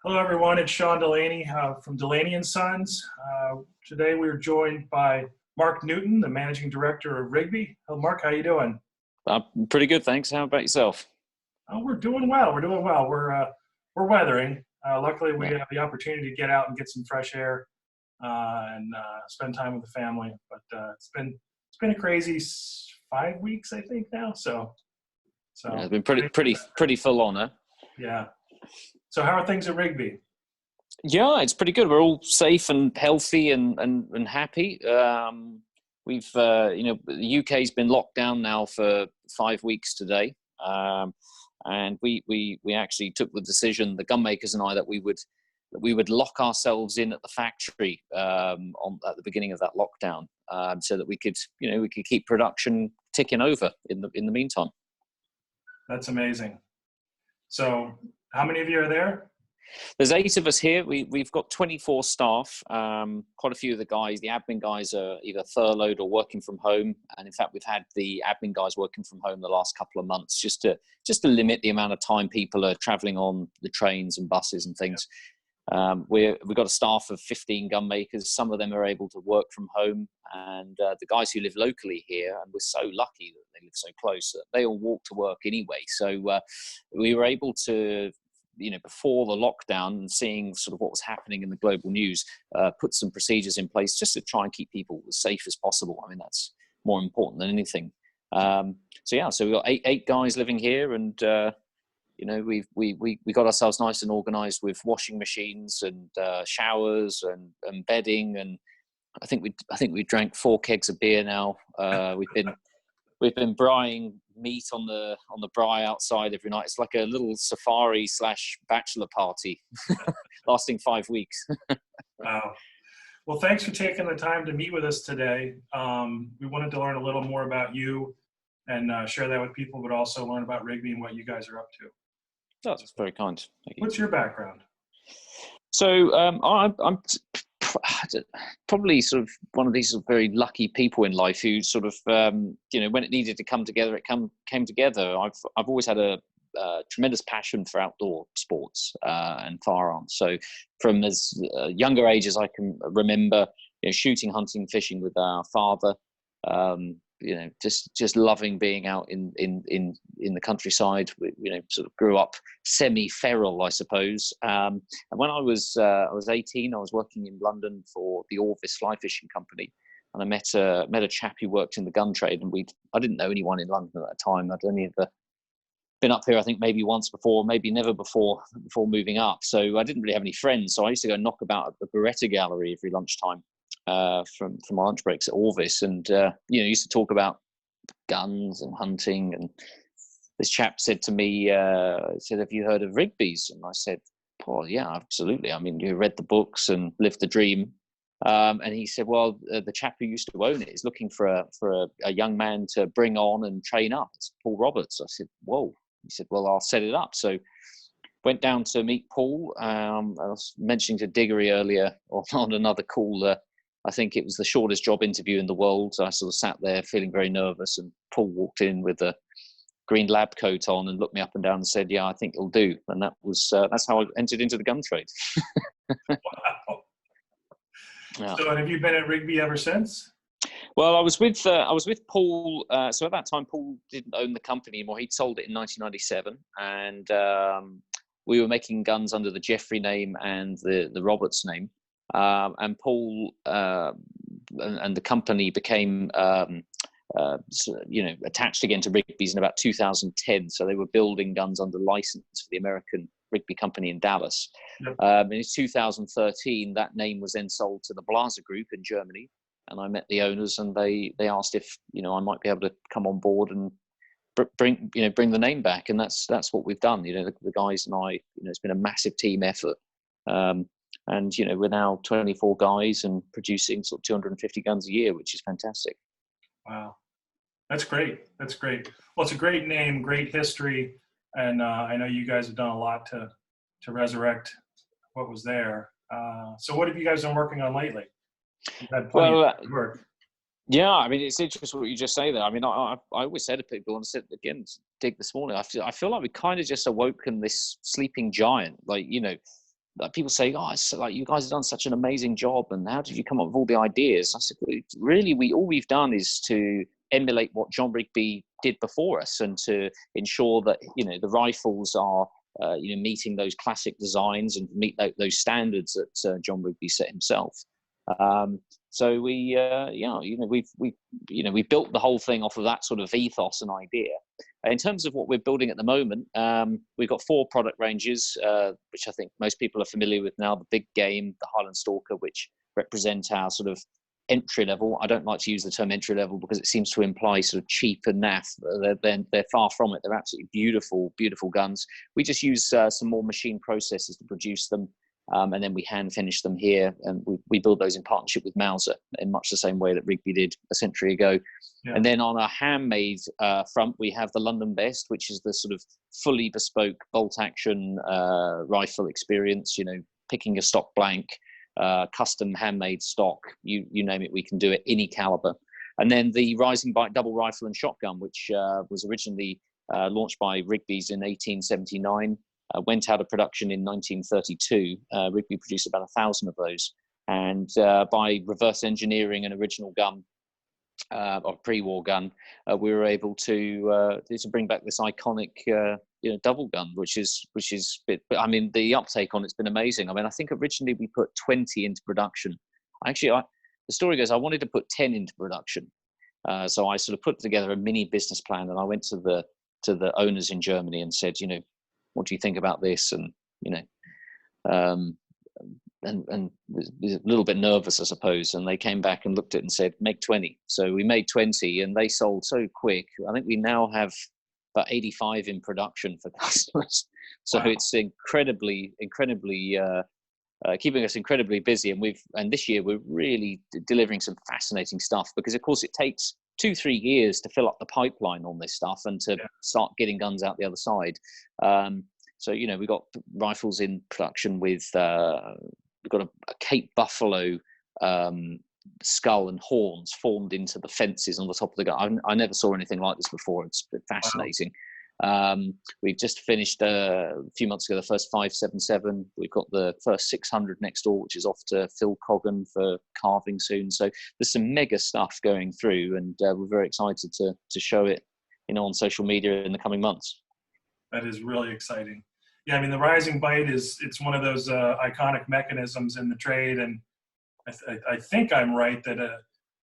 Hello, everyone. It's Sean Delaney from Delaney and Sons. Today, we're joined by Marc Newton, the managing director of Rigby. Hello, Marc. How you doing? Pretty good, thanks. How about yourself? We're doing well. We're doing well. We're weathering. Luckily, we Yeah. have the opportunity to get out and get some fresh air and spend time with the family. But it's been a crazy 5 weeks, I think now. Yeah, it's been pretty full on, huh? Yeah. So how are things at Rigby? Yeah, it's pretty good. We're all safe and healthy and happy. The UK's been locked down now for 5 weeks today, and we actually took the decision, the gun makers and I, that we would lock ourselves in at the factory at the beginning of that lockdown, so that we could keep production ticking over in the meantime. That's amazing. So how many of you are there? There's 8 of us here. We've got 24 staff. Quite a few of the guys, the admin guys, are either furloughed or working from home. And in fact, we've had the admin guys working from home the last couple of months just to limit the amount of time people are traveling on the trains and buses and things. We've got a staff of 15 gun makers. Some of them are able to work from home, and the guys who live locally here, and we're so lucky that they live so close, that they all walk to work anyway. So we were able to, before the lockdown and seeing sort of what was happening in the global news, put some procedures in place just to try and keep people as safe as possible. I mean, that's more important than anything. So we've got eight guys living here, and we got ourselves nice and organised with washing machines and showers and bedding, and I think we drank 4 kegs of beer now. We've been braaiing meat on the braai outside every night. It's like a little safari / bachelor party, lasting 5 weeks. Wow. Well, thanks for taking the time to meet with us today. We wanted to learn a little more about you and share that with people, but also learn about Rigby and what you guys are up to. Oh, that's very kind. Thank you. What's your background? So I'm probably sort of one of these sort of very lucky people in life who sort of, when it needed to come together, it came together. I've always had a tremendous passion for outdoor sports and firearms. So from as younger age as I can remember, shooting, hunting, fishing with our father. Just loving being out in the countryside. We, sort of grew up semi-feral, I suppose. And when I was 18, I was working in London for the Orvis fly fishing company, and I met a chap who worked in the gun trade. And I didn't know anyone in London at that time. I'd only ever been up here, I think, maybe once before, maybe never before moving up. So I didn't really have any friends. So I used to go knock about at the Beretta Gallery every lunchtime. From my lunch breaks at Orvis, and used to talk about guns and hunting. And this chap said to me, said, "Have you heard of Rigby's?" And I said, "Oh yeah, absolutely. I mean, you read the books and lived the dream." And he said, "Well, the chap who used to own it is looking for a young man to bring on and train up. It's Paul Roberts." I said, "Whoa." He said, "Well, I'll set it up." So went down to meet Paul. I was mentioning to Diggory earlier on another call. I think it was the shortest job interview in the world. So I sort of sat there feeling very nervous, and Paul walked in with a green lab coat on and looked me up and down and said, "Yeah, I think it'll do." And that's how I entered into the gun trade. Wow. Yeah. So have you been at Rigby ever since? Well, I was with Paul. So at that time, Paul didn't own the company anymore. He'd sold it in 1997, and we were making guns under the Jeffrey name and the Roberts name. And Paul and the company became attached again to Rigby's in about 2010. So they were building guns under license for the American Rigby company in Dallas. Yep. In 2013, that name was then sold to the Blaser Group in Germany, and I met the owners, and they asked if I might be able to come on board and bring the name back, and that's what we've done. The guys and I, it's been a massive team effort. And we're now 24 guys and producing sort of 250 guns a year, which is fantastic. Wow, that's great. That's great. Well, it's a great name, great history, and I know you guys have done a lot to resurrect what was there. So, what have you guys been working on lately? You've had plenty of work. Yeah, I mean, it's interesting what you just say there. I mean, I always say to people, and I said again, Dig, this morning, I feel like we kind of just awoken this sleeping giant. Like, like people say, "Oh, it's like you guys have done such an amazing job, and how did you come up with all the ideas?" I said, "Really, all we've done is to emulate what John Rigby did before us, and to ensure that the rifles are meeting those classic designs and meet those standards that John Rigby set himself." So we built the whole thing off of that sort of ethos and idea. In terms of what we're building at the moment, we've got 4 product ranges, which I think most people are familiar with now: the Big Game, the Highland Stalker, which represent our sort of entry level. I don't like to use the term entry level because it seems to imply sort of cheap and naff. They're far from it. They're absolutely beautiful, beautiful guns. We just use some more machine processes to produce them. And then we hand finish them here, and we build those in partnership with Mauser in much the same way that Rigby did a century ago. Yeah. And then on our handmade front, we have the London Best, which is the sort of fully bespoke bolt action rifle experience. Picking a stock blank, custom handmade stock, you name it, we can do it, any caliber. And then the Rising Bite double rifle and shotgun, which was originally launched by Rigby's in 1879. Went out of production in 1932. Rigby produced about 1,000 of those, and by reverse engineering an original gun, or pre-war gun, we were able to bring back this iconic double gun, which is I mean, the uptake on it's been amazing. I mean, I think originally we put 20 into production. Actually, the story goes, I wanted to put 10 into production, so I sort of put together a mini business plan, and I went to the owners in Germany and said, what do you think about this? And and was a little bit nervous, I suppose. And they came back and looked at it and said, make 20. So we made 20, and they sold so quick. I think we now have about 85 in production for customers. So wow. It's incredibly keeping us incredibly busy. And this year we're really delivering some fascinating stuff, because of course it takes 2-3 years to fill up the pipeline on this stuff and to start getting guns out the other side. So we've got rifles in production with we've got a Cape Buffalo skull and horns formed into the fences on the top of the gun. I never saw anything like this before. It's fascinating. Wow. We've just finished a few months ago the first 5.77. We've got the first 600 next door, which is off to Phil Coggan for carving soon. So there's some mega stuff going through, and we're very excited to show it on social media in the coming months. That is really exciting. Yeah, I mean, the Rising Bite it's one of those iconic mechanisms in the trade, and I think I'm right that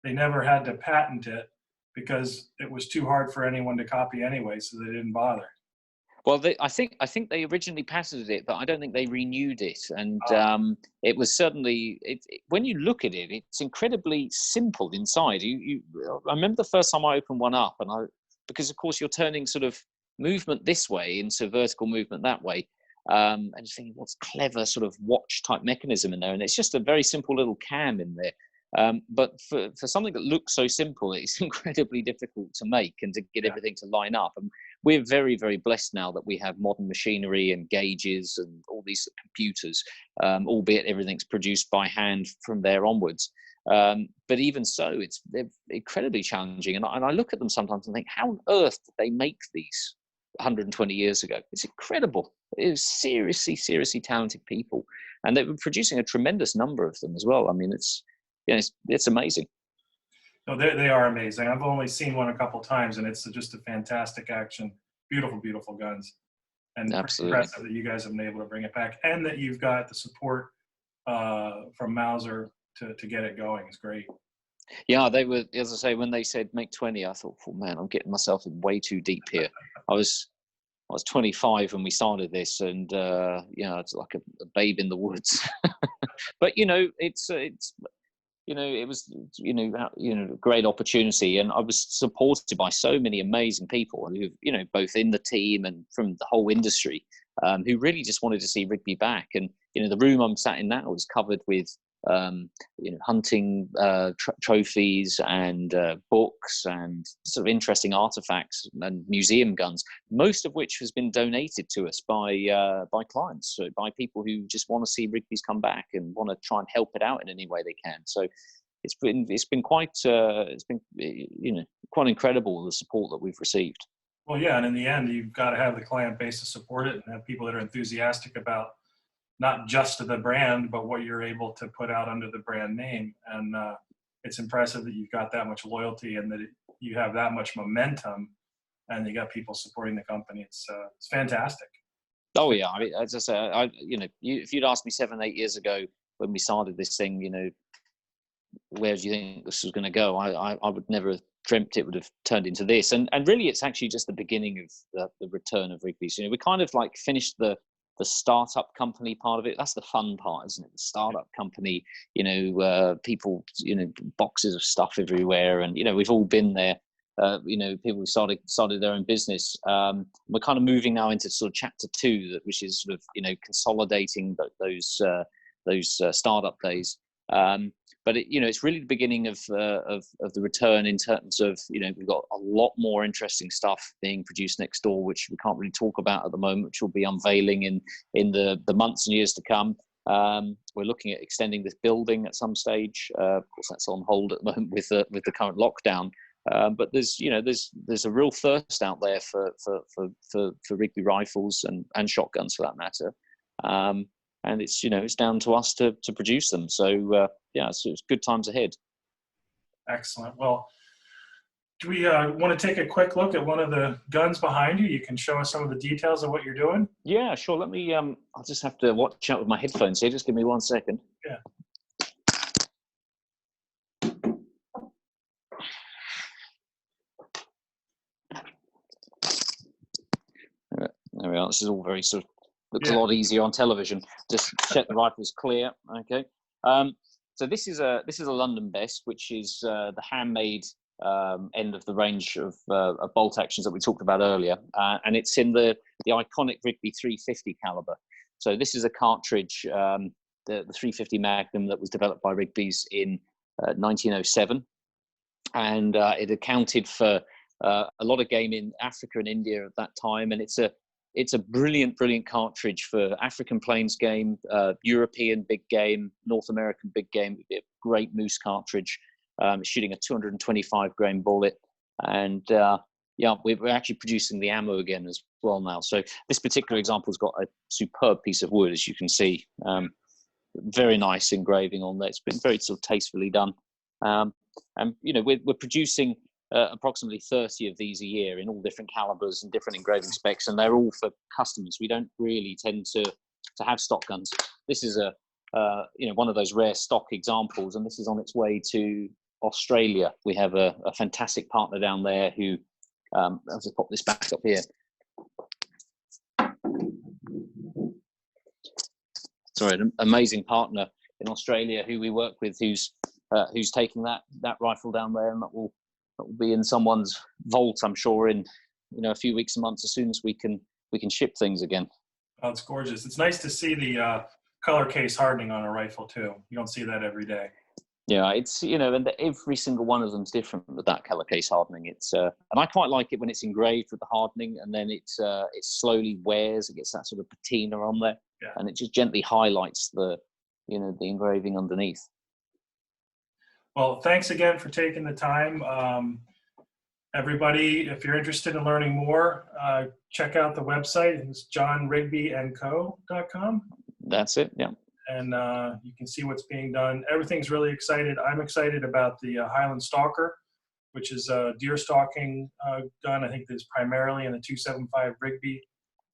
they never had to patent it because it was too hard for anyone to copy anyway, so they didn't bother. Well, I think they originally patented it, but I don't think they renewed it. And it was certainly, when you look at it, it's incredibly simple inside. I remember the first time I opened one up, and because of course you're turning sort of movement this way into vertical movement that way, and just thinking, what's clever sort of watch type mechanism in there? And it's just a very simple little cam in there. But for something that looks so simple, it's incredibly difficult to make and to get everything to line up. And we're very, very blessed now that we have modern machinery and gauges and all these computers, albeit everything's produced by hand from there onwards. But even so, they're incredibly challenging. And I look at them sometimes and think, how on earth did they make these 120 years ago? It's incredible. It was seriously, seriously talented people. And they were producing a tremendous number of them as well. I mean, it's amazing. No, they are amazing. I've only seen one a couple times, and it's just a fantastic action. Beautiful, beautiful guns. And absolutely impressive that you guys have been able to bring it back, and that you've got the support from Mauser to get it going. It's great. Yeah, they were, as I say, when they said make 20, I thought, oh man, I'm getting myself in way too deep here. I was 25 when we started this, and it's like a babe in the woods. But it was a great opportunity, and I was supported by so many amazing people who, both in the team and from the whole industry, who really just wanted to see Rigby back. And the room I'm sat in now is covered with hunting trophies and books and sort of interesting artifacts and museum guns, most of which has been donated to us by clients, so by people who just want to see Rigby's come back and want to try and help it out in any way they can. So it's been quite quite incredible, the support that we've received. Well, yeah, and in the end, you've got to have the client base to support it and have people that are enthusiastic about not just the brand, but what you're able to put out under the brand name. And it's impressive that you've got that much loyalty and that you have that much momentum, and you got people supporting the company. It's fantastic. Oh yeah, I mean, as I say, if you'd asked me 7, 8 years ago when we started this thing, where do you think this was going to go? I would never have dreamt it would have turned into this. And really, it's actually just the beginning of the return of Rigby's. We kind of like finished the startup company part of it. That's the fun part, isn't it? The startup company, people, boxes of stuff everywhere, and we've all been there. People who started their own business. We're kind of moving now into sort of chapter 2, which is sort of consolidating those startup days. But it's really the beginning of the return in terms of we've got a lot more interesting stuff being produced next door, which we can't really talk about at the moment, which we'll be unveiling in the months and years to come. We're looking at extending this building at some stage. Of course, that's on hold at the moment with the current lockdown. But there's a real thirst out there for Rigby rifles and shotguns for that matter. And it's down to us to produce them. So so it's good times ahead. Excellent. Well, do we want to take a quick look at one of the guns behind you? You can show us some of the details of what you're doing. Yeah, sure. Let me. I'll just have to watch out with my headphones here. Just give me 1 second. Yeah. There we are. This is all very sort of looks a lot easier on television. Just check the rifle's clear. Okay. So this is a London best, which is the handmade end of the range of bolt actions that we talked about earlier, and it's in the iconic Rigby 350 caliber. So this is a cartridge, the 350 Magnum, that was developed by Rigby's in 1907, and it accounted for a lot of game in Africa and India at that time, and it's a brilliant cartridge for African plains game, European big game, North American big game. It'd be a great moose cartridge. It's shooting a 225 grain bullet, and we're actually producing the ammo again as well now. So this particular example's got a superb piece of wood, as you can see. Very nice engraving on there. It's been very sort of tastefully done. And we're producing approximately 30 of these a year in all different calibers and different engraving specs, and they're all for customers. We don't really tend to have stock guns. This is one of those rare stock examples, and this is on its way to Australia. We have a fantastic partner down there who I'll just pop this back up here. Sorry, an amazing partner in Australia who we work with, who's taking that rifle down there, and that will be in someone's vault, I'm sure, in a few weeks and months, as soon as we can ship things again. Oh, it's gorgeous. It's nice to see the color case hardening on a rifle too. You don't see that every day. Yeah, it's and every single one of them's different with that color case hardening. It's and I quite like it when it's engraved with the hardening, and then it slowly wears. It gets that sort of patina on there, and it just gently highlights the engraving underneath. Well, thanks again for taking the time. Everybody, if you're interested in learning more, check out the website. It's johnrigbyandco.com. That's it, yeah. And you can see what's being done. Everything's really excited. I'm excited about the Highland Stalker, which is a deer stalking gun. I think that's primarily in the 275 Rigby.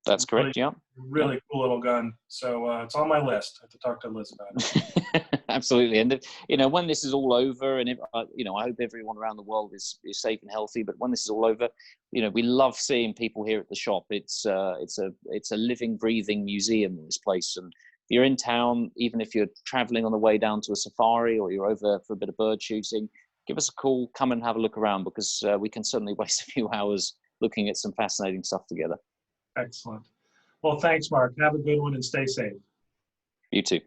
That's correct, Really cool little gun. So it's on my list. I have to talk to Liz about it. Absolutely. And, when this is all over, and, I hope everyone around the world is safe and healthy, but when this is all over, we love seeing people here at the shop. It's a living, breathing museum in this place. And if you're in town, even if you're traveling on the way down to a safari or you're over for a bit of bird shooting, give us a call, come and have a look around, because we can certainly waste a few hours looking at some fascinating stuff together. Excellent. Well, thanks, Mark. Have a good one and stay safe. You too.